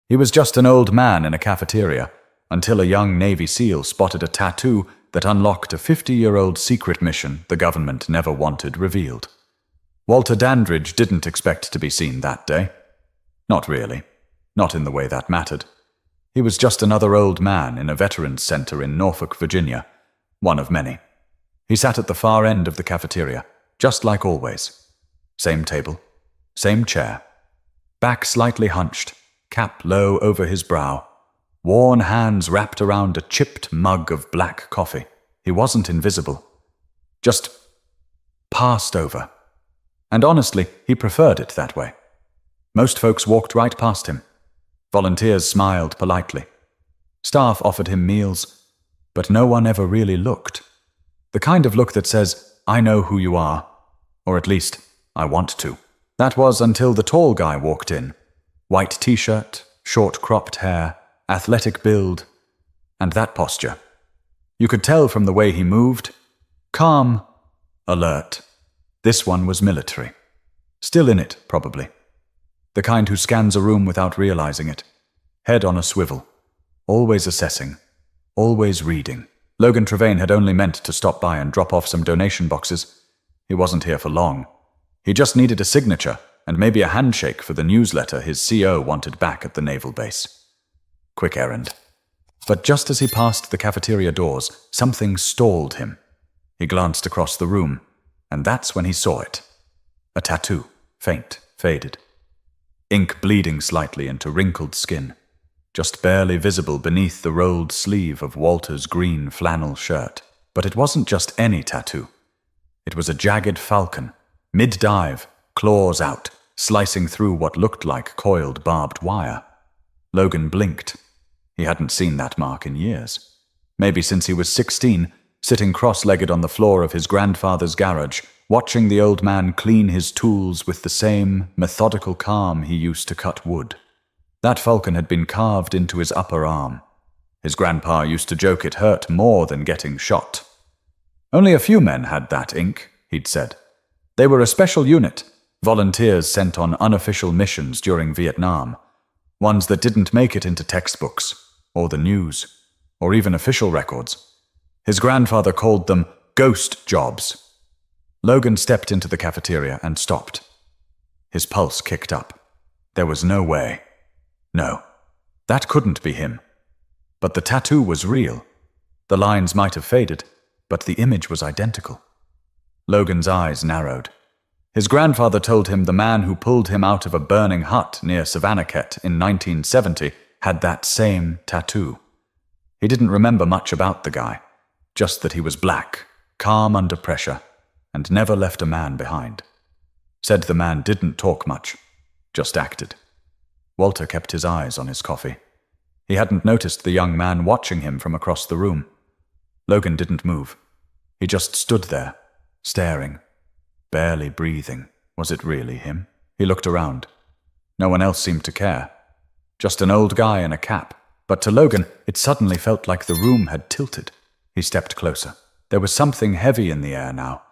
He was just an old man in a cafeteria, until a young Navy SEAL spotted a tattoo that unlocked a 50-year-old secret mission the government never wanted revealed. Walter Dandridge didn't expect to be seen that day. Not really. Not in the way that mattered. He was just another old man in a veterans center in Norfolk, Virginia, one of many. He sat at the far end of the cafeteria, just like always. Same table, same chair, back slightly hunched, cap low over his brow, worn hands wrapped around a chipped mug of black coffee. He wasn't invisible, just passed over. And honestly, he preferred it that way. Most folks walked right past him. Volunteers smiled politely. Staff offered him meals, but no one ever really looked. The kind of look that says, I know who you are, or at least, I want to. That was until the tall guy walked in. White t-shirt, short cropped hair, athletic build, and that posture. You could tell from the way he moved. Calm, alert. This one was military. Still in it, probably. The kind who scans a room without realizing it. Head on a swivel. Always assessing. Always reading. Logan Trevane had only meant to stop by and drop off some donation boxes. He wasn't here for long. He just needed a signature and maybe a handshake for the newsletter his CO wanted back at the naval base. Quick errand. But just as he passed the cafeteria doors, something stalled him. He glanced across the room, and that's when he saw it. A tattoo, faint, faded. Ink bleeding slightly into wrinkled skin, just barely visible beneath the rolled sleeve of Walter's green flannel shirt. But it wasn't just any tattoo. It was a jagged falcon, mid-dive, claws out, slicing through what looked like coiled barbed wire. Logan blinked. He hadn't seen that mark in years. Maybe since he was 16, sitting cross-legged on the floor of his grandfather's garage, watching the old man clean his tools with the same methodical calm he used to cut wood. That falcon had been carved into his upper arm. His grandpa used to joke it hurt more than getting shot. Only a few men had that ink, he'd said. They were a special unit, volunteers sent on unofficial missions during Vietnam, ones that didn't make it into textbooks, or the news, or even official records. His grandfather called them ghost jobs. Logan stepped into the cafeteria and stopped. His pulse kicked up. There was no way. No, that couldn't be him. But the tattoo was real. The lines might have faded, but the image was identical. Logan's eyes narrowed. His grandfather told him the man who pulled him out of a burning hut near Savannakhet in 1970 had that same tattoo. He didn't remember much about the guy, just that he was black, calm under pressure, and never left a man behind. Said the man didn't talk much, just acted. Walter kept his eyes on his coffee. He hadn't noticed the young man watching him from across the room. Logan didn't move. He just stood there, staring, barely breathing. Was it really him? He looked around. No one else seemed to care. Just an old guy in a cap. But to Logan, it suddenly felt like the room had tilted. He stepped closer. There was something heavy in the air now.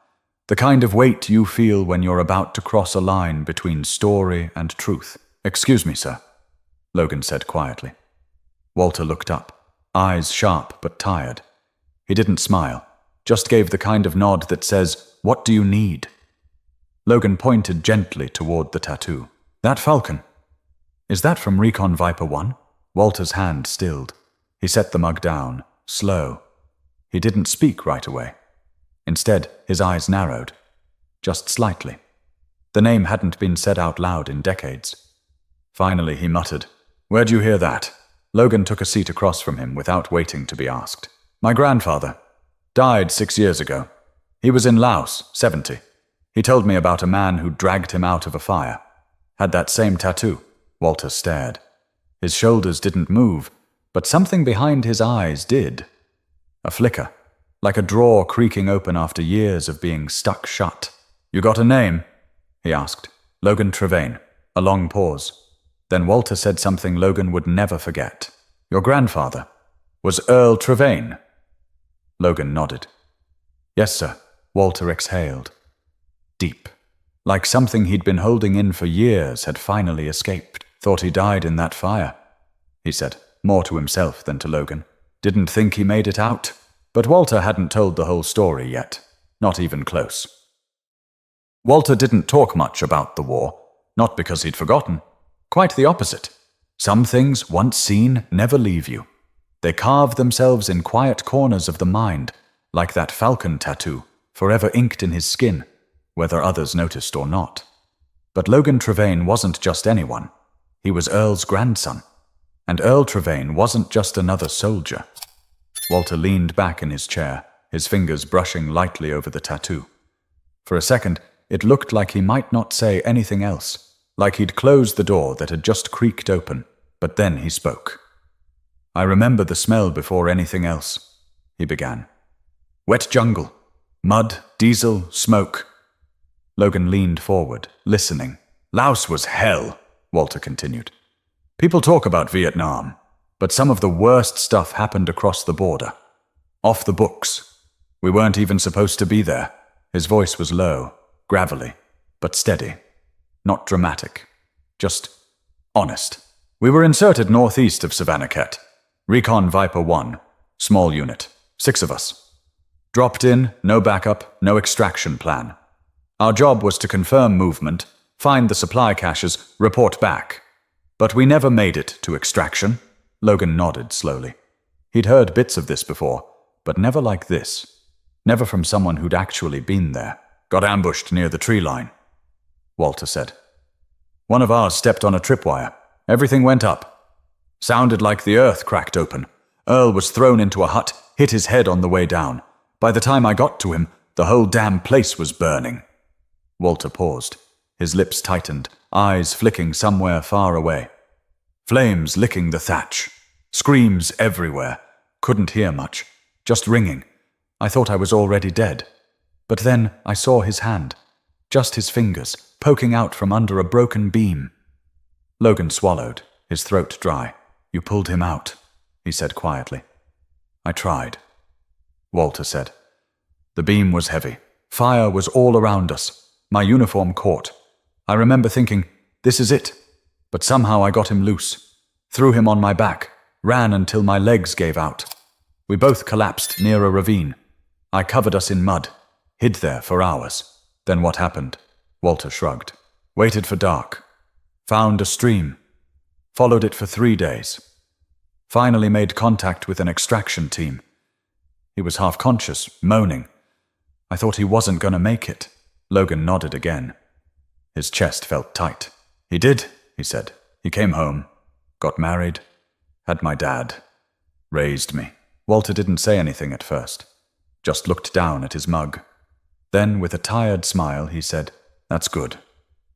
The kind of weight you feel when you're about to cross a line between story and truth. "Excuse me, sir," Logan said quietly. Walter looked up, eyes sharp but tired. He didn't smile, just gave the kind of nod that says, "What do you need?" Logan pointed gently toward the tattoo. "That falcon. Is that from Recon Viper 1? Walter's hand stilled. He set the mug down, slow. He didn't speak right away. Instead, his eyes narrowed, just slightly. The name hadn't been said out loud in decades. Finally, he muttered, "Where'd you hear that?" Logan took a seat across from him without waiting to be asked. "My grandfather. Died 6 years ago. He was in Laos, 70. He told me about a man who dragged him out of a fire. Had that same tattoo." Walter stared. His shoulders didn't move, but something behind his eyes did. A flicker, like a drawer creaking open after years of being stuck shut. "You got a name?" he asked. "Logan Trevane." A long pause. Then Walter said something Logan would never forget. "Your grandfather was Earl Trevane?" Logan nodded. "Yes, sir." Walter exhaled. Deep, like something he'd been holding in for years had finally escaped. "Thought he died in that fire." he said, more to himself than to Logan. Didn't think he made it out. But Walter hadn't told the whole story yet, not even close. Walter didn't talk much about the war, not because he'd forgotten. Quite the opposite. Some things, once seen, never leave you. They carve themselves in quiet corners of the mind, like that falcon tattoo, forever inked in his skin, whether others noticed or not. But Logan Trevane wasn't just anyone. He was Earl's grandson. And Earl Trevane wasn't just another soldier. Walter leaned back in his chair, his fingers brushing lightly over the tattoo. For a second, it looked like he might not say anything else, like he'd closed the door that had just creaked open, but then he spoke. "I remember the smell before anything else," he began. "Wet jungle, mud, diesel, smoke." Logan leaned forward, listening. "Laos was hell," Walter continued. "People talk about Vietnam, but some of the worst stuff happened across the border. Off the books. We weren't even supposed to be there." His voice was low, gravelly, but steady. Not dramatic. Just honest. "We were inserted northeast of Savannah-Ket. Recon Viper 1. Small unit. 6 of us. Dropped in, no backup, no extraction plan. Our job was to confirm movement, find the supply caches, report back. But we never made it to extraction." Logan nodded slowly. He'd heard bits of this before, but never like this. Never from someone who'd actually been there. "Got ambushed near the tree line," Walter said. "One of ours stepped on a tripwire. Everything went up. Sounded like the earth cracked open. Earl was thrown into a hut, hit his head on the way down. By the time I got to him, the whole damn place was burning." Walter paused. His lips tightened, eyes flicking somewhere far away. "Flames licking the thatch. Screams everywhere. Couldn't hear much. Just ringing. I thought I was already dead. But then I saw his hand. Just his fingers, poking out from under a broken beam." Logan swallowed, his throat dry. "You pulled him out," he said quietly. "I tried," Walter said. "The beam was heavy. Fire was all around us. My uniform caught. I remember thinking, this is it. But somehow I got him loose. Threw him on my back. Ran until my legs gave out. We both collapsed near a ravine. I covered us in mud. Hid there for hours. Then what happened?" Walter shrugged. "Waited for dark. Found a stream. Followed it for 3 days. Finally made contact with an extraction team. He was half conscious, moaning. I thought he wasn't going to make it." Logan nodded again. His chest felt tight. "He did," he said. "He came home. Got married. Had my dad. Raised me." Walter didn't say anything at first. Just looked down at his mug. Then, with a tired smile, he said, "That's good.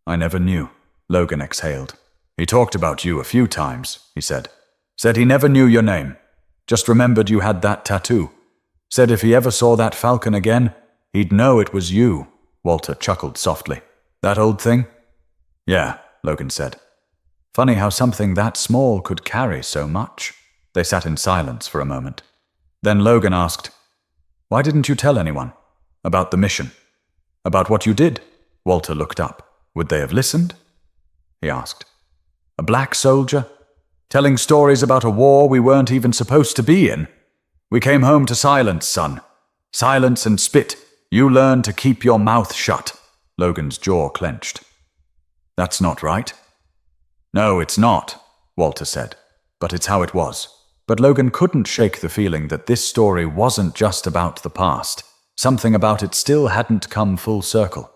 I never knew." Logan exhaled. "He talked about you a few times," he said. "Said he never knew your name. Just remembered you had that tattoo. Said if he ever saw that falcon again, he'd know it was you." Walter chuckled softly. "That old thing?" "Yeah," Logan said. Funny how something that small could carry so much. They sat in silence for a moment. Then Logan asked, "Why didn't you tell anyone? About the mission? About what you did?" Walter looked up. "Would they have listened?" he asked. "A black soldier? Telling stories about a war we weren't even supposed to be in? We came home to silence, son. Silence and spit. You learn to keep your mouth shut." Logan's jaw clenched. "That's not right." "No, it's not," Walter said. "But it's how it was." But Logan couldn't shake the feeling that this story wasn't just about the past. Something about it still hadn't come full circle.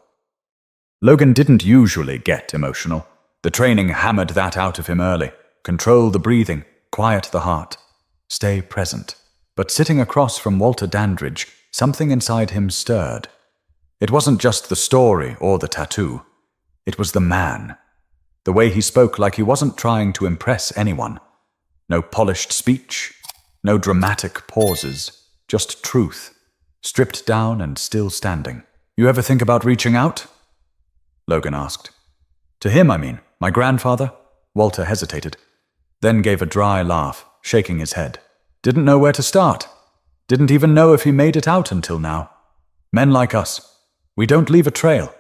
Logan didn't usually get emotional. The training hammered that out of him early. Control the breathing, quiet the heart, stay present. But sitting across from Walter Dandridge, something inside him stirred. It wasn't just the story or the tattoo. It was the man. The way he spoke like he wasn't trying to impress anyone. No polished speech, no dramatic pauses, just truth, stripped down and still standing. "You ever think about reaching out?" Logan asked. "To him, I mean, my grandfather?" Walter hesitated, then gave a dry laugh, shaking his head. "Didn't know where to start. Didn't even know if he made it out until now. Men like us, we don't leave a trail.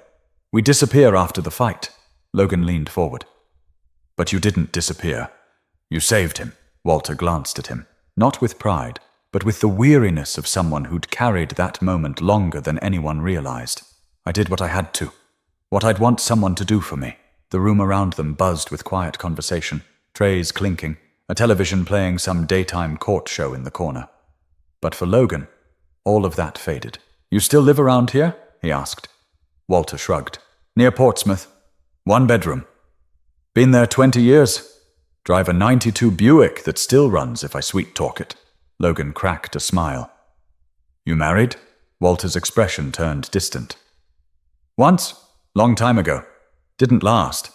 We disappear after the fight." Logan leaned forward. "But you didn't disappear. You saved him." Walter glanced at him, not with pride, but with the weariness of someone who'd carried that moment longer than anyone realized. I did what I had to. What I'd want someone to do for me. The room around them buzzed with quiet conversation, trays clinking, a television playing some daytime court show in the corner. But for Logan, all of that faded. You still live around here? He asked. Walter shrugged. Near Portsmouth. 1 bedroom. Been there 20 years. Drive a '92 Buick that still runs if I sweet-talk it. Logan cracked a smile. You married? Walter's expression turned distant. Once. Long time ago. Didn't last.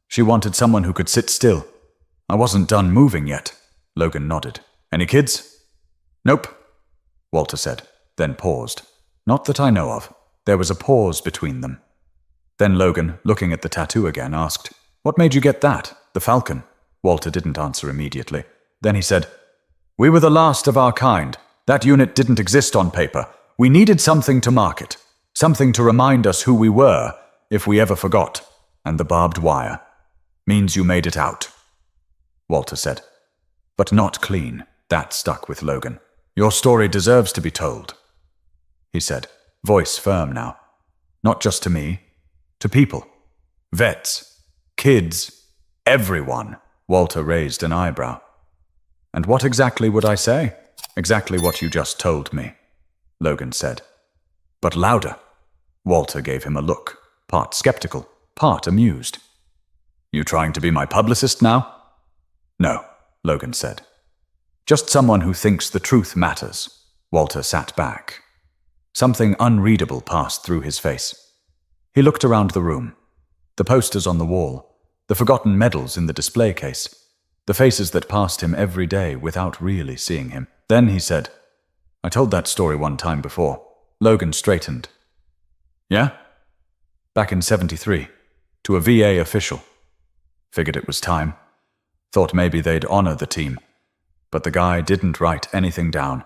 She wanted someone who could sit still. I wasn't done moving yet. Logan nodded. Any kids? Nope, Walter said, then paused. Not that I know of. There was a pause between them. Then Logan, looking at the tattoo again, asked, What made you get that? The falcon? Walter didn't answer immediately. Then he said, We were the last of our kind. That unit didn't exist on paper. We needed something to market. Something to remind us who we were, if we ever forgot. And the barbed wire. Means you made it out. Walter said. But not clean. That stuck with Logan. Your story deserves to be told. He said, voice firm now. Not just to me. To people. Vets. Kids. Everyone. Walter raised an eyebrow. And what exactly would I say? Exactly what you just told me, Logan said. But louder. Walter gave him a look, part skeptical, part amused. You trying to be my publicist now? No, Logan said. Just someone who thinks the truth matters. Walter sat back. Something unreadable passed through his face. He looked around the room. The posters on the wall, the forgotten medals in the display case, the faces that passed him every day without really seeing him. Then he said, I told that story one time before. Logan straightened. Yeah? Back in '73, to a VA official. Figured it was time. Thought maybe they'd honor the team. But the guy didn't write anything down.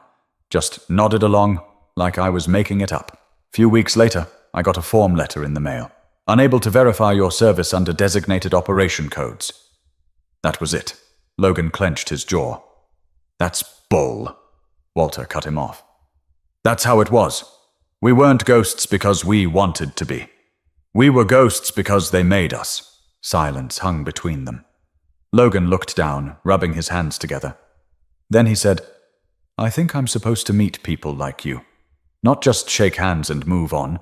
Just nodded along like I was making it up. Few weeks later, I got a form letter in the mail. Unable to verify your service under designated operation codes. That was it. Logan clenched his jaw. That's bull. Walter cut him off. That's how it was. We weren't ghosts because we wanted to be. We were ghosts because they made us. Silence hung between them. Logan looked down, rubbing his hands together. Then he said, I think I'm supposed to meet people like you. Not just shake hands and move on.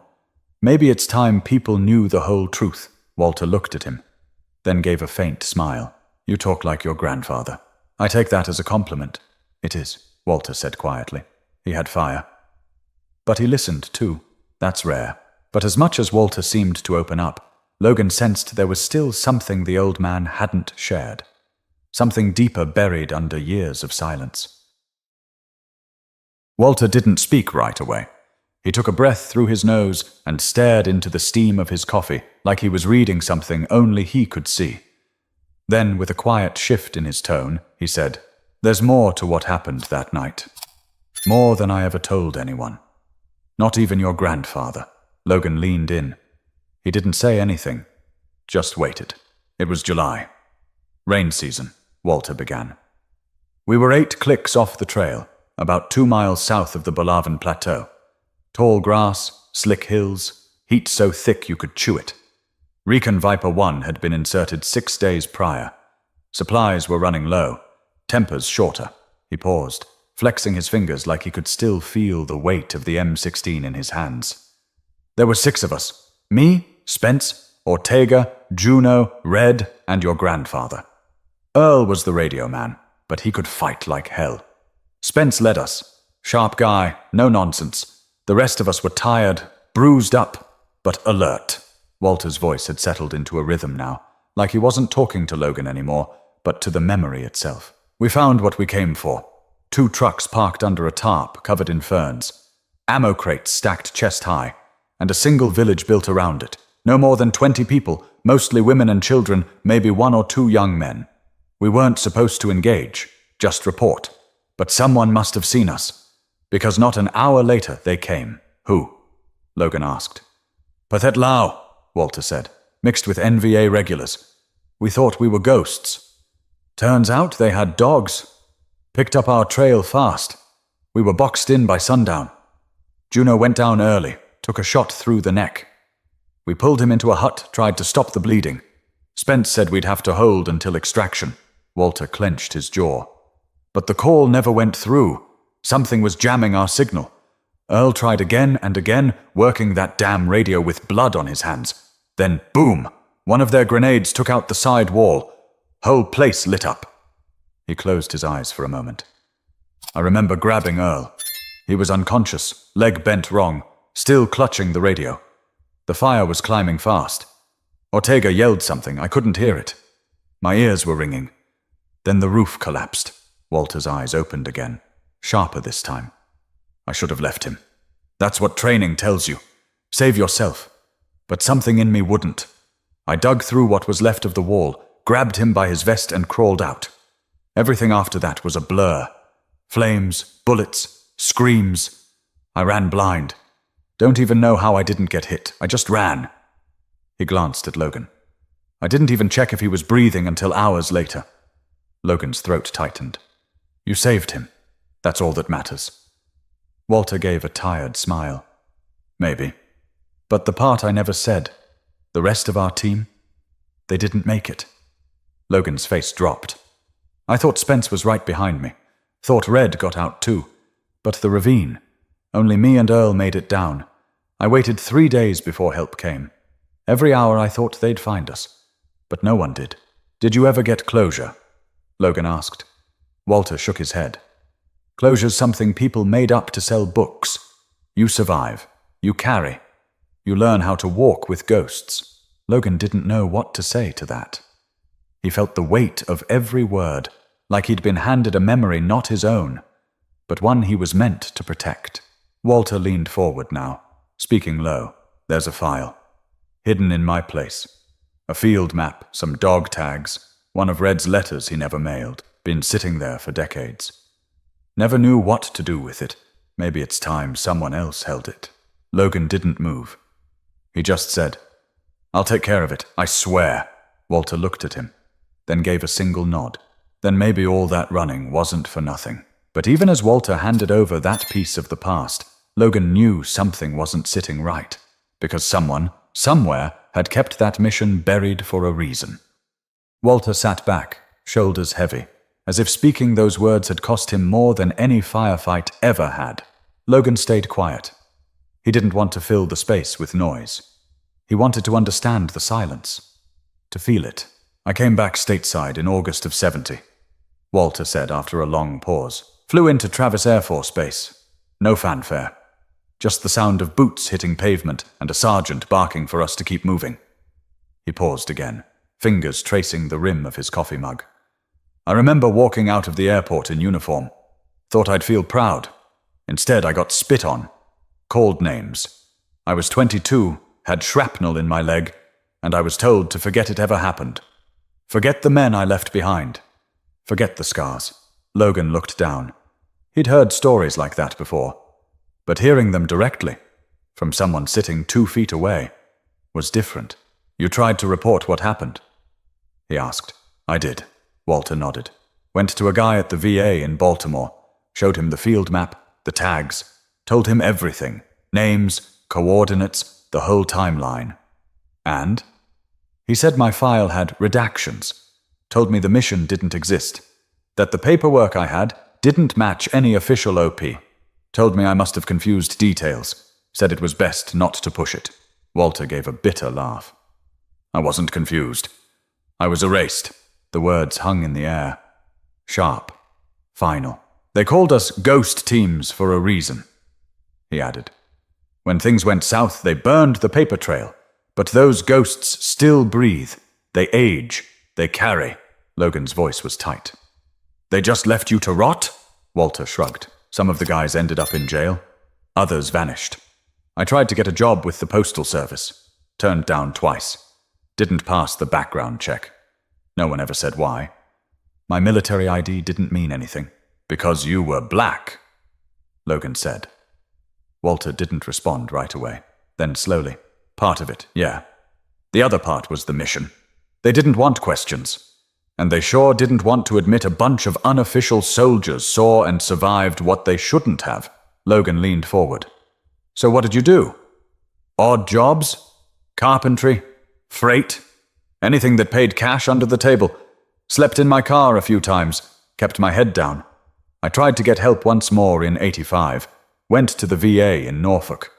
Maybe it's time people knew the whole truth. Walter looked at him, then gave a faint smile. You talk like your grandfather. I take that as a compliment. It is, Walter said quietly. He had fire. But he listened too. That's rare. But as much as Walter seemed to open up, Logan sensed there was still something the old man hadn't shared. Something deeper buried under years of silence. Walter didn't speak right away. He took a breath through his nose and stared into the steam of his coffee like he was reading something only he could see. Then, with a quiet shift in his tone, he said, There's more to what happened that night. More than I ever told anyone. Not even your grandfather. Logan leaned in. He didn't say anything, just waited. It was July. Rain season, Walter began. We were 8 clicks off the trail, about 2 miles south of the Bolaven Plateau. Tall grass, slick hills, heat so thick you could chew it. Recon Viper 1 had been inserted 6 days prior. Supplies were running low, tempers shorter. He paused, flexing his fingers like he could still feel the weight of the M16 in his hands. There were 6 of us. Me, Spence, Ortega, Juno, Red, and your grandfather. Earl was the radio man, but he could fight like hell. Spence led us. Sharp guy, no nonsense. The rest of us were tired, bruised up, but alert. Walter's voice had settled into a rhythm now, like he wasn't talking to Logan anymore, but to the memory itself. We found what we came for. 2 trucks parked under a tarp covered in ferns, ammo crates stacked chest high, and a single village built around it. No more than 20 people, mostly women and children, maybe 1 or 2 young men. We weren't supposed to engage, just report. But someone must have seen us, because not an hour later they came. Who? Logan asked. Pathet Lao, Walter said, mixed with NVA regulars. We thought we were ghosts. Turns out they had dogs. Picked up our trail fast. We were boxed in by sundown. Juno went down early, took a shot through the neck. We pulled him into a hut, tried to stop the bleeding. Spence said we'd have to hold until extraction. Walter clenched his jaw. But the call never went through. Something was jamming our signal. Earl tried again and again, working that damn radio with blood on his hands. Then, boom! One of their grenades took out the side wall. Whole place lit up. He closed his eyes for a moment. I remember grabbing Earl. He was unconscious, leg bent wrong, still clutching the radio. The fire was climbing fast. Ortega yelled something. I couldn't hear it. My ears were ringing. Then the roof collapsed. Walter's eyes opened again, sharper this time. I should have left him. That's what training tells you. Save yourself. But something in me wouldn't. I dug through what was left of the wall, grabbed him by his vest and crawled out. Everything after that was a blur. Flames, bullets, screams. I ran blind. Don't even know how I didn't get hit. I just ran. He glanced at Logan. I didn't even check if he was breathing until hours later. Logan's throat tightened. You saved him. That's all that matters. Walter gave a tired smile. Maybe. But the part I never said, the rest of our team, they didn't make it. Logan's face dropped. I thought Spence was right behind me. Thought Red got out too. But the ravine, only me and Earl made it down. I waited 3 days before help came. Every hour I thought they'd find us. But no one did. Did you ever get closure? Logan asked. Walter shook his head. Closure's something people made up to sell books. You survive. You carry. You learn how to walk with ghosts. Logan didn't know what to say to that. He felt the weight of every word, like he'd been handed a memory not his own, but one he was meant to protect. Walter leaned forward now, speaking low. There's a file. Hidden in my place. A field map, some dog tags, one of Red's letters he never mailed. Been sitting there for decades. Never knew what to do with it. Maybe it's time someone else held it. Logan didn't move. He just said, I'll take care of it, I swear. Walter looked at him, then gave a single nod. Then maybe all that running wasn't for nothing. But even as Walter handed over that piece of the past, Logan knew something wasn't sitting right, because someone, somewhere, had kept that mission buried for a reason. Walter sat back, shoulders heavy, as if speaking those words had cost him more than any firefight ever had. Logan stayed quiet. He didn't want to fill the space with noise. He wanted to understand the silence, to feel it. I came back stateside in August of '70, Walter said after a long pause. Flew into Travis Air Force Base. No fanfare. Just the sound of boots hitting pavement and a sergeant barking for us to keep moving. He paused again, fingers tracing the rim of his coffee mug. I remember walking out of the airport in uniform. Thought I'd feel proud. Instead, I got spit on. Called names. I was 22, had shrapnel in my leg, and I was told to forget it ever happened. Forget the men I left behind. Forget the scars. Logan looked down. He'd heard stories like that before, but hearing them directly, from someone sitting 2 feet away, was different. You tried to report what happened? He asked. I did. Walter nodded. Went to a guy at the VA in Baltimore, showed him the field map, the tags, told him everything, names, coordinates, the whole timeline. And? He said my file had redactions, told me the mission didn't exist, that the paperwork I had didn't match any official OP, told me I must have confused details, said it was best not to push it. Walter gave a bitter laugh. I wasn't confused. I was erased. The words hung in the air. Sharp. Final. They called us ghost teams for a reason, he added. When things went south, they burned the paper trail. But those ghosts still breathe. They age. They carry. Logan's voice was tight. They just left you to rot? Walter shrugged. Some of the guys ended up in jail. Others vanished. I tried to get a job with the Postal Service. Turned down twice. Didn't pass the background check. No one ever said why. My military ID didn't mean anything. Because you were black, Logan said. Walter didn't respond right away. Then slowly. Part of it, yeah. The other part was the mission. They didn't want questions. And they sure didn't want to admit a bunch of unofficial soldiers saw and survived what they shouldn't have. Logan leaned forward. So what did you do? Odd jobs? Carpentry? Freight? Anything that paid cash under the table. Slept in my car a few times. Kept my head down. I tried to get help once more in '85. Went to the VA in Norfolk.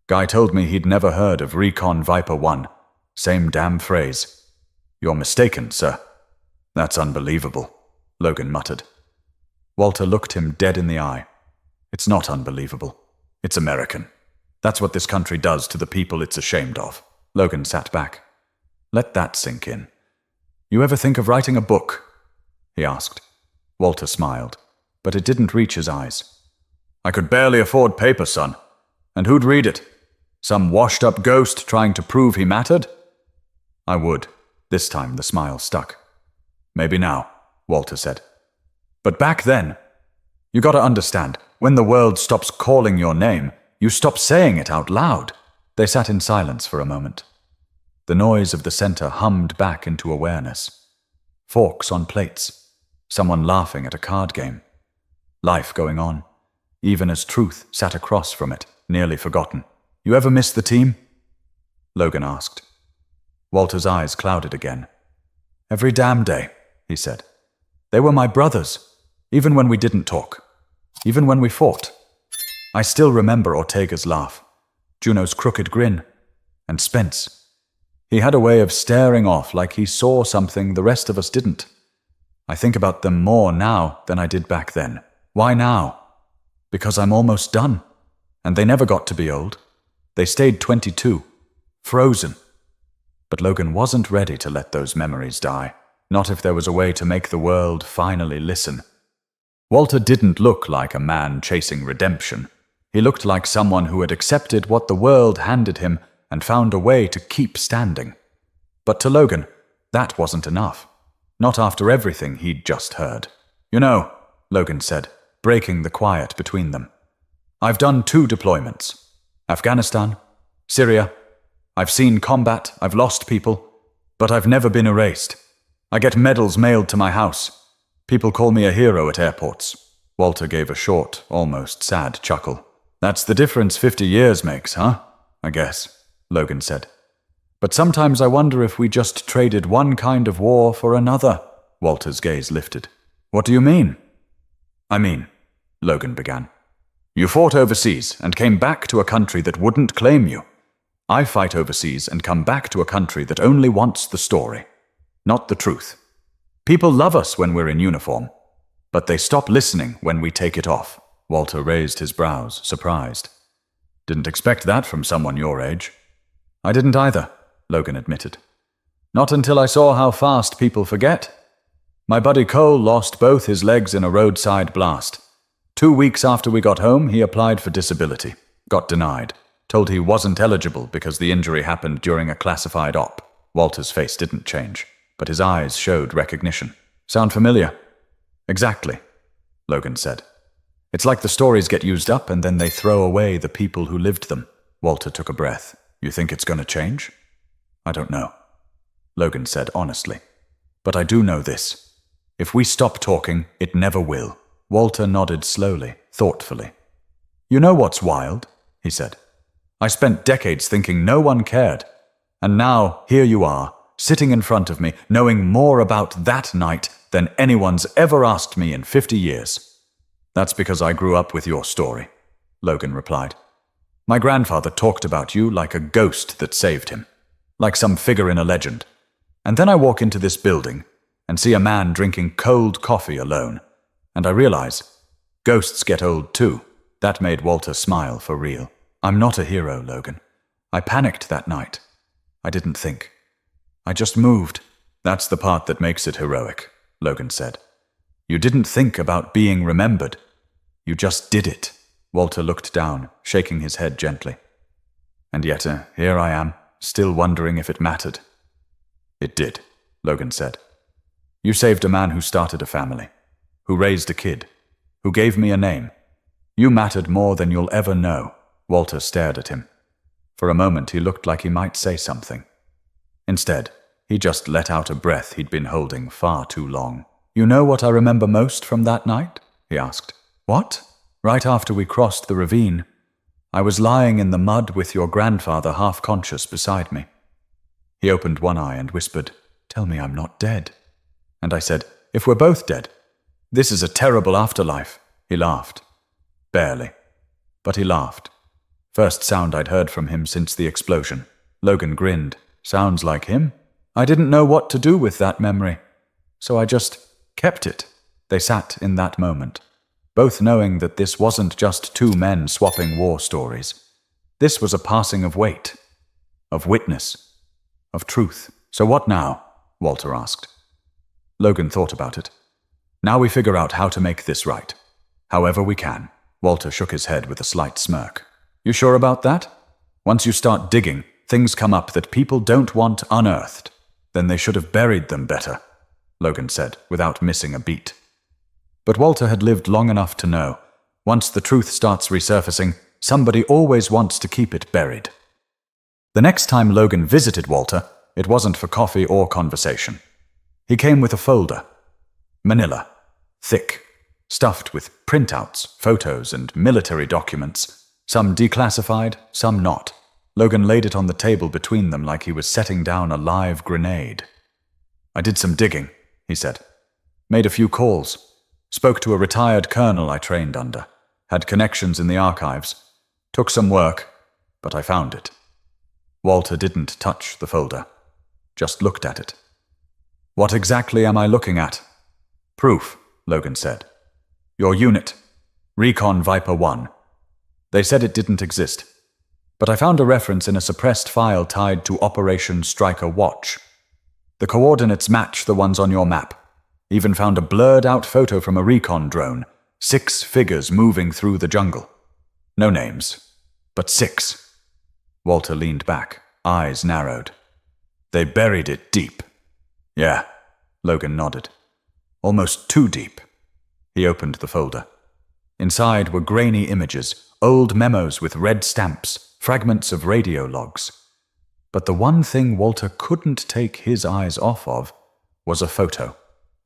Guy told me he'd never heard of Recon Viper 1. Same damn phrase. You're mistaken, sir. That's unbelievable, Logan muttered. Walter looked him dead in the eye. It's not unbelievable. It's American. That's what this country does to the people it's ashamed of. Logan sat back. Let that sink in. You ever think of writing a book? He asked. Walter smiled, but it didn't reach his eyes. I could barely afford paper, son. And who'd read it? Some washed-up ghost trying to prove he mattered? I would. This time the smile stuck. Maybe now, Walter said. But back then, you gotta understand, when the world stops calling your name, you stop saying it out loud. They sat in silence for a moment. The noise of the center hummed back into awareness. Forks on plates. Someone laughing at a card game. Life going on, even as truth sat across from it, nearly forgotten. You ever miss the team? Logan asked. Walter's eyes clouded again. Every damn day, he said. They were my brothers, even when we didn't talk, even when we fought. I still remember Ortega's laugh, Juno's crooked grin, and Spence. He had a way of staring off like he saw something the rest of us didn't. I think about them more now than I did back then. Why now? Because I'm almost done, and they never got to be old. They stayed 22, frozen. But Logan wasn't ready to let those memories die, not if there was a way to make the world finally listen. Walter didn't look like a man chasing redemption. He looked like someone who had accepted what the world handed him and found a way to keep standing. But to Logan, that wasn't enough. Not after everything he'd just heard. You know, Logan said, breaking the quiet between them. I've done 2 deployments. Afghanistan, Syria. I've seen combat, I've lost people, but I've never been erased. I get medals mailed to my house. People call me a hero at airports. Walter gave a short, almost sad chuckle. That's the difference 50 years makes, huh? I guess, Logan said. But sometimes I wonder if we just traded one kind of war for another. Walter's gaze lifted. What do you mean? I mean, Logan began. You fought overseas and came back to a country that wouldn't claim you. I fight overseas and come back to a country that only wants the story, not the truth. People love us when we're in uniform, but they stop listening when we take it off. Walter raised his brows, surprised. Didn't expect that from someone your age. I didn't either, Logan admitted. Not until I saw how fast people forget. My buddy Cole lost both his legs in a roadside blast. 2 weeks after we got home, he applied for disability. Got denied. Told he wasn't eligible because the injury happened during a classified op. Walter's face didn't change, but his eyes showed recognition. Sound familiar? Exactly, Logan said. It's like the stories get used up and then they throw away the people who lived them. Walter took a breath. You think it's going to change? I don't know, Logan said honestly. But I do know this. If we stop talking, it never will. Walter nodded slowly, thoughtfully. You know what's wild? He said. I spent decades thinking no one cared. And now, here you are, sitting in front of me, knowing more about that night than anyone's ever asked me in 50 years. That's because I grew up with your story, Logan replied. My grandfather talked about you like a ghost that saved him, like some figure in a legend. And then I walk into this building and see a man drinking cold coffee alone. And I realize, ghosts get old too. That made Walter smile for real. I'm not a hero, Logan. I panicked that night. I didn't think. I just moved. That's the part that makes it heroic, Logan said. You didn't think about being remembered. You just did it. Walter looked down, shaking his head gently. And yet, here I am, still wondering if it mattered. It did, Logan said. You saved a man who started a family, who raised a kid, who gave me a name. You mattered more than you'll ever know. Walter stared at him. For a moment he looked like he might say something. Instead, He just let out a breath he'd been holding far too long. "You know what I remember most from that night?" he asked. "What?" "Right after we crossed the ravine, I was lying in the mud with your grandfather half-conscious beside me. He opened one eye and whispered, 'Tell me I'm not dead.' And I said, 'If we're both dead, this is a terrible afterlife.' He laughed. Barely. But he laughed. First sound I'd heard from him since the explosion. Logan grinned. Sounds like him. I didn't know what to do with that memory, so I just kept it." They sat in that moment, both knowing that this wasn't just two men swapping war stories. This was a passing of weight, of witness, of truth. "So what now?" Walter asked. Logan thought about it. "Now we figure out how to make this right. However we can." Walter shook his head with a slight smirk. "You sure about that? Once you start digging, things come up that people don't want unearthed. Then they should have buried them better," Logan said, without missing a beat. But Walter had lived long enough to know, once the truth starts resurfacing, somebody always wants to keep it buried. The next time Logan visited Walter, it wasn't for coffee or conversation. He came with a folder. Manila. Thick. Stuffed with printouts, photos, and military documents. Some declassified, some not. Logan laid it on the table between them like he was setting down a live grenade. "I did some digging," he said. "Made a few calls. Spoke to a retired colonel I trained under. Had connections in the archives. Took some work, but I found it." Walter didn't touch the folder. Just looked at it. "What exactly am I looking at?" "Proof," Logan said. "Your unit. Recon Viper 1. They said it didn't exist. But I found a reference in a suppressed file tied to Operation Striker Watch. The coordinates match the ones on your map. Even found a blurred-out photo from a recon drone. 6 figures moving through the jungle. No names, but 6. Walter leaned back, eyes narrowed. "They buried it deep." "Yeah," Logan nodded. "Almost too deep." He opened the folder. Inside were grainy images, old memos with red stamps, fragments of radio logs. But the one thing Walter couldn't take his eyes off of was a photo.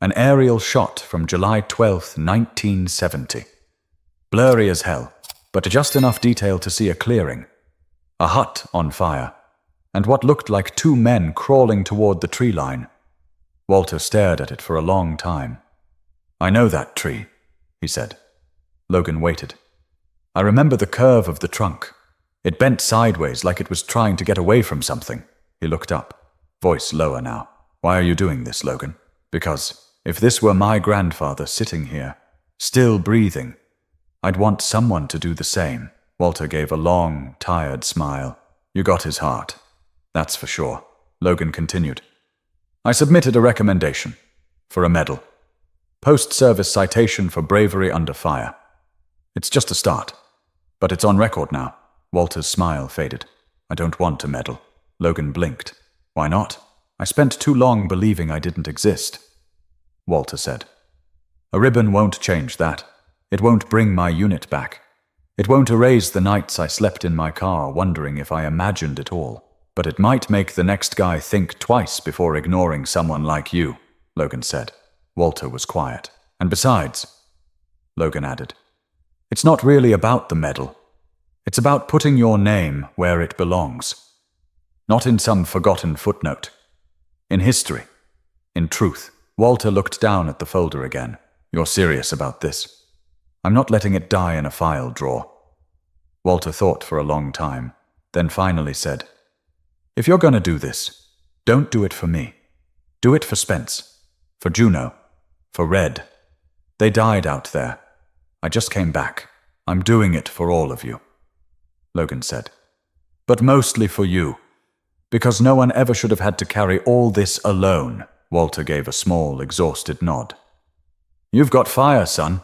An aerial shot from July 12th, 1970. Blurry as hell, but just enough detail to see a clearing. A hut on fire, and what looked like 2 men crawling toward the tree line. Walter stared at it for a long time. "I know that tree," he said. Logan waited. "I remember the curve of the trunk. It bent sideways like it was trying to get away from something." He looked up, voice lower now. "Why are you doing this, Logan?" "Because if this were my grandfather sitting here, still breathing, I'd want someone to do the same." Walter gave a long, tired smile. "You got his heart. That's for sure." Logan continued. "I submitted a recommendation for a medal. Post-service citation for bravery under fire. It's just a start, but it's on record now." Walter's smile faded. "I don't want a medal." Logan blinked. "Why not?" "I spent too long believing I didn't exist," Walter said. "A ribbon won't change that. It won't bring my unit back. It won't erase the nights I slept in my car wondering if I imagined it all. But it might make the next guy think twice before ignoring someone like you," Logan said. Walter was quiet. "And besides," Logan added, "it's not really about the medal. It's about putting your name where it belongs. Not in some forgotten footnote. In history. In truth." Walter looked down at the folder again. "You're serious about this?" "I'm not letting it die in a file drawer." Walter thought for a long time, then finally said, "If you're going to do this, don't do it for me. Do it for Spence, for Juno, for Red. They died out there. I just came back. I'm doing it for all of you," Logan said. "But mostly for you, because no one ever should have had to carry all this alone." Walter gave a small, exhausted nod. "You've got fire, son.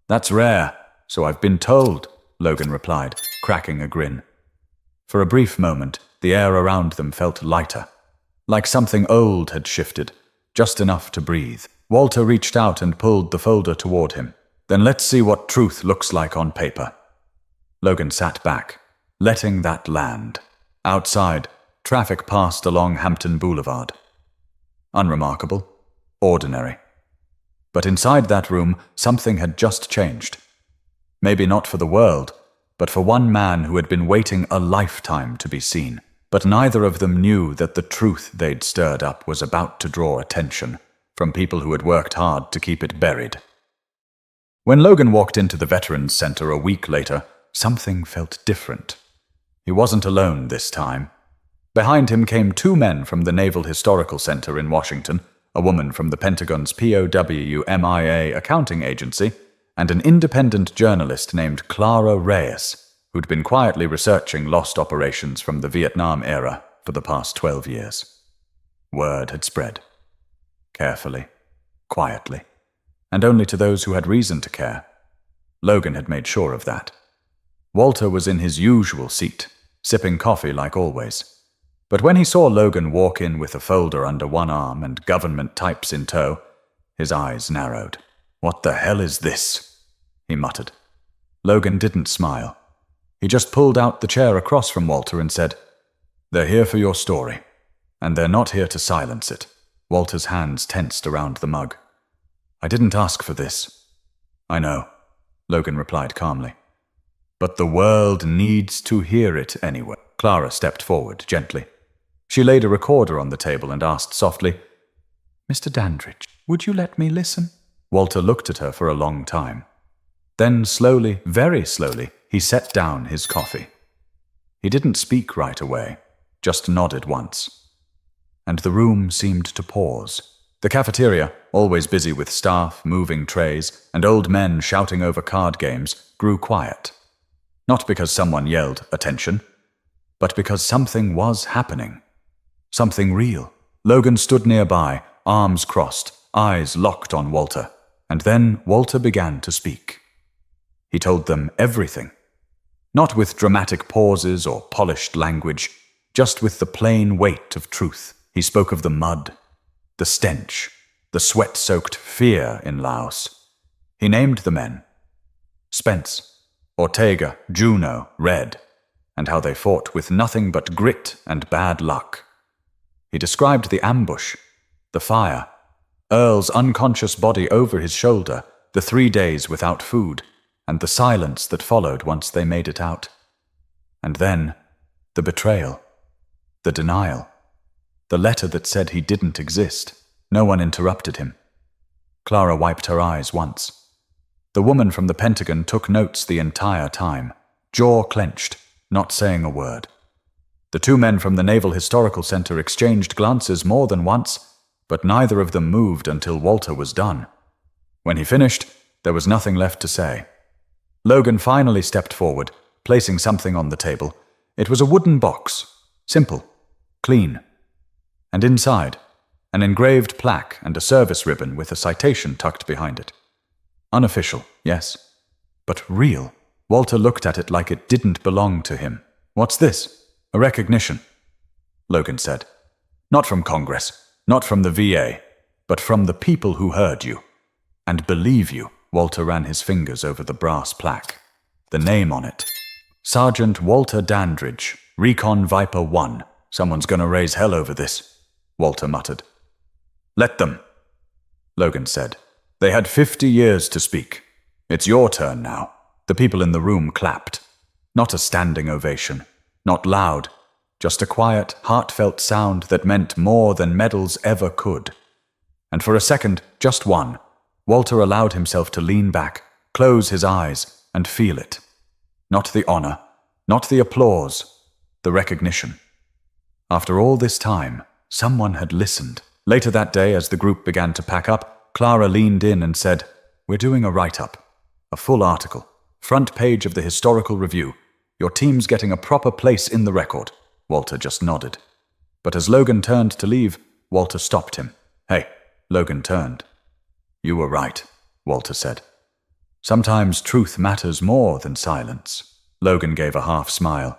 That's rare, so I've been told," Logan replied, cracking a grin. For a brief moment, the air around them felt lighter, like something old had shifted, just enough to breathe. Walter reached out and pulled the folder toward him. "Then let's see what truth looks like on paper." Logan sat back, letting that land. Outside, traffic passed along Hampton Boulevard. Unremarkable. Ordinary. But inside that room, something had just changed. Maybe not for the world, but for one man who had been waiting a lifetime to be seen. But neither of them knew that the truth they'd stirred up was about to draw attention from people who had worked hard to keep it buried. When Logan walked into the Veterans Center a week later, something felt different. He wasn't alone this time. Behind him came two men from the Naval Historical Center in Washington, a woman from the Pentagon's POW/MIA accounting agency, and an independent journalist named Clara Reyes, who'd been quietly researching lost operations from the Vietnam era for the past 12 years. Word had spread. Carefully, quietly, and only to those who had reason to care. Logan had made sure of that. Walter was in his usual seat, sipping coffee like always. But when he saw Logan walk in with a folder under one arm and government types in tow, his eyes narrowed. "What the hell is this?" he muttered. Logan didn't smile. He just pulled out the chair across from Walter and said, "They're here for your story, and they're not here to silence it." Walter's hands tensed around the mug. "I didn't ask for this." "I know," Logan replied calmly. "But the world needs to hear it anyway." Clara stepped forward gently. She laid a recorder on the table and asked softly, "Mr. Dandridge, would you let me listen?" Walter looked at her for a long time. Then slowly, very slowly, he set down his coffee. He didn't speak right away, just nodded once. And the room seemed to pause. The cafeteria, always busy with staff, moving trays, and old men shouting over card games, grew quiet. Not because someone yelled, "Attention," but because something was happening. Something real. Logan stood nearby, arms crossed, eyes locked on Walter. And then Walter began to speak. He told them everything. Not with dramatic pauses or polished language, just with the plain weight of truth. He spoke of the mud, the stench, the sweat-soaked fear in Laos. He named the men. Spence, Ortega, Juno, Red, and how they fought with nothing but grit and bad luck. He described the ambush, the fire, Earl's unconscious body over his shoulder, the 3 days without food, and the silence that followed once they made it out. And then, the betrayal, the denial, the letter that said he didn't exist. No one interrupted him. Clara wiped her eyes once. The woman from the Pentagon took notes the entire time, jaw clenched, not saying a word. The two men from the Naval Historical Center exchanged glances more than once, but neither of them moved until Walter was done. When he finished, there was nothing left to say. Logan finally stepped forward, placing something on the table. It was a wooden box, simple, clean. And inside, an engraved plaque and a service ribbon with a citation tucked behind it. Unofficial, yes, but real. Walter looked at it like it didn't belong to him. "What's this?" "A recognition," Logan said. "Not from Congress, not from the VA, but from the people who heard you and believe you." Walter ran his fingers over the brass plaque. The name on it. Sergeant Walter Dandridge, Recon Viper 1. "Someone's gonna raise hell over this," Walter muttered. "Let them," Logan said. "They had 50 years to speak. It's your turn now." The people in the room clapped. Not a standing ovation, not loud, just a quiet, heartfelt sound that meant more than medals ever could. And for a second, just one, Walter allowed himself to lean back, close his eyes, and feel it. Not the honor, not the applause, the recognition. After all this time, someone had listened. Later that day, as the group began to pack up, Clara leaned in and said, "We're doing a write-up, a full article, front page of the Historical Review. Your team's getting a proper place in the record." Walter just nodded. But as Logan turned to leave, Walter stopped him. "Hey," Logan turned. "You were right," Walter said. "Sometimes truth matters more than silence." Logan gave a half smile.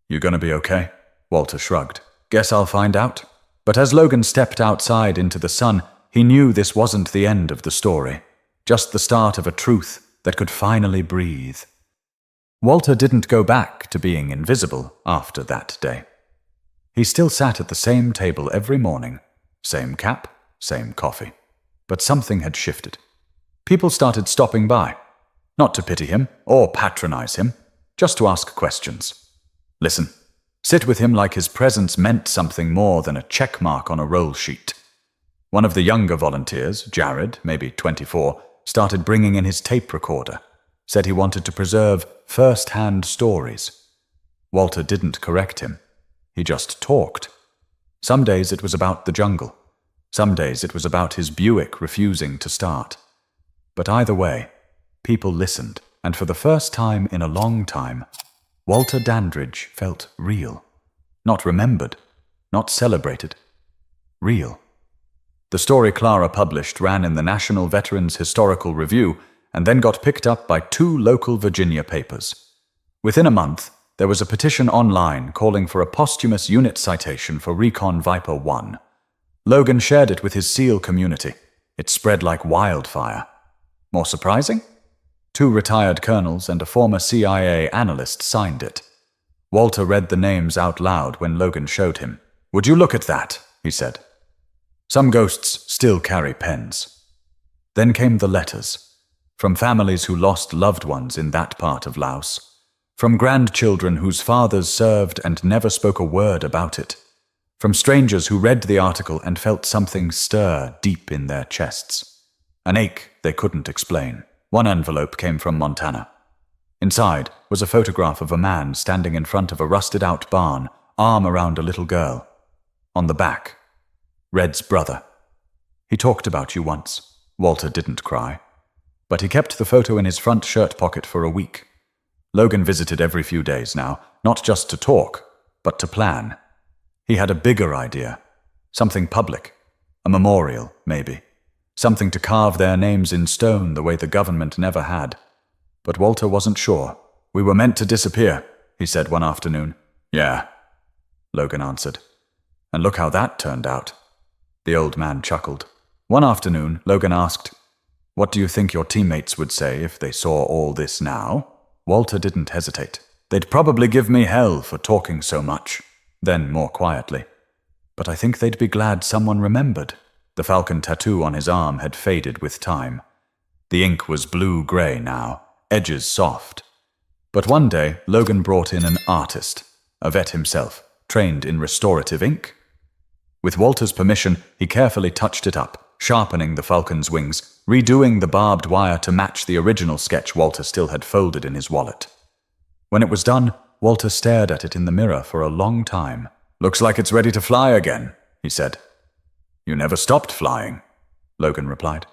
"You gonna be okay?" Walter shrugged. "Guess I'll find out." But as Logan stepped outside into the sun, he knew this wasn't the end of the story, just the start of a truth that could finally breathe. Walter didn't go back to being invisible after that day. He still sat at the same table every morning, Same cap, same coffee. But something had shifted. People started stopping by, not to pity him or patronize him, just to ask questions. Listen, sit with him like his presence meant something more than a check mark on a roll sheet. One of the younger volunteers, Jared, maybe 24, started bringing in his tape recorder, said he wanted to preserve first-hand stories. Walter didn't correct him. He just talked. Some days it was about the jungle. Some days it was about his Buick refusing to start. But either way, people listened, and for the first time in a long time, Walter Dandridge felt real. Not remembered, not celebrated. Real. The story Clara published ran in the National Veterans Historical Review and then got picked up by 2 local Virginia papers. Within a month, there was a petition online calling for a posthumous unit citation for Recon Viper 1. Logan shared it with his SEAL community. It spread like wildfire. More surprising? 2 retired colonels and a former CIA analyst signed it. Walter read the names out loud when Logan showed him. "Would you look at that?" he said. Some ghosts still carry pens. Then came the letters, from families who lost loved ones in that part of Laos, from grandchildren whose fathers served and never spoke a word about it, from strangers who read the article and felt something stir deep in their chests, an ache they couldn't explain. One envelope came from Montana. Inside was a photograph of a man standing in front of a rusted-out barn, arm around a little girl. On the back, Red's brother. "He talked about you once." Walter didn't cry. But he kept the photo in his front shirt pocket for a week. Logan visited every few days now, not just to talk, but to plan. He had a bigger idea. Something public. A memorial, maybe. Something to carve their names in stone the way the government never had. But Walter wasn't sure. "We were meant to disappear," he said one afternoon. "Yeah," Logan answered. "And look how that turned out." The old man chuckled. One afternoon, Logan asked, "What do you think your teammates would say if they saw all this now?" Walter didn't hesitate. "They'd probably give me hell for talking so much." Then, more quietly, "But I think they'd be glad someone remembered." The falcon tattoo on his arm had faded with time. The ink was blue-gray now, edges soft. But one day, Logan brought in an artist, a vet himself, trained in restorative ink. With Walter's permission, he carefully touched it up, sharpening the falcon's wings, redoing the barbed wire to match the original sketch Walter still had folded in his wallet. When it was done, Walter stared at it in the mirror for a long time. "Looks like it's ready to fly again," he said. "You never stopped flying," Logan replied.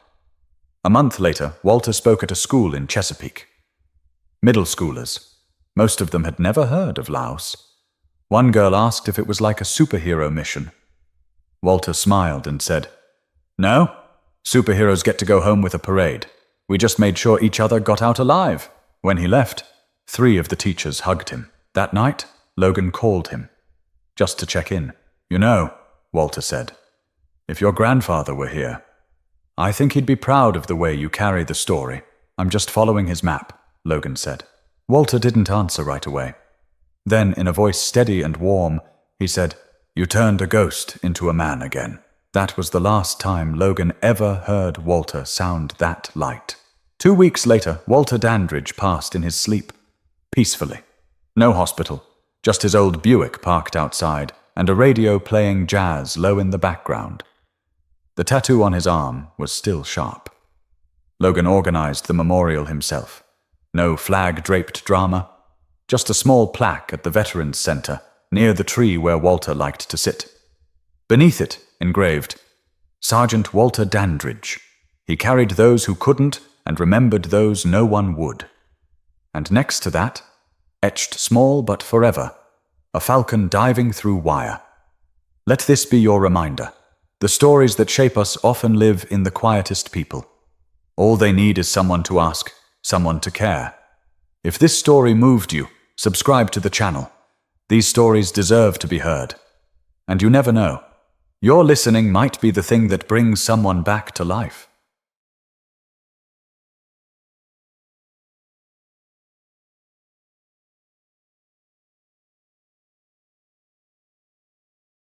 A month later, Walter spoke at a school in Chesapeake. Middle schoolers. Most of them had never heard of Laos. One girl asked if it was like a superhero mission. Walter smiled and said, "No, superheroes get to go home with a parade. We just made sure each other got out alive." When he left, 3 of the teachers hugged him. That night, Logan called him, just to check in. "You know," Walter said, "if your grandfather were here, I think he'd be proud of the way you carry the story." "I'm just following his map," Logan said. Walter didn't answer right away. Then, in a voice steady and warm, he said, "You turned a ghost into a man again." That was the last time Logan ever heard Walter sound that light. 2 weeks later, Walter Dandridge passed in his sleep, peacefully. No hospital, just his old Buick parked outside, and a radio playing jazz low in the background. The tattoo on his arm was still sharp. Logan organized the memorial himself. No flag-draped drama, just a small plaque at the Veterans Center, near the tree where Walter liked to sit. Beneath it, engraved, "Sergeant Walter Dandridge. He carried those who couldn't and remembered those no one would." And next to that, etched small but forever, a falcon diving through wire. Let this be your reminder. The stories that shape us often live in the quietest people. All they need is someone to ask, someone to care. If this story moved you, subscribe to the channel. These stories deserve to be heard. And you never know. Your listening might be the thing that brings someone back to life.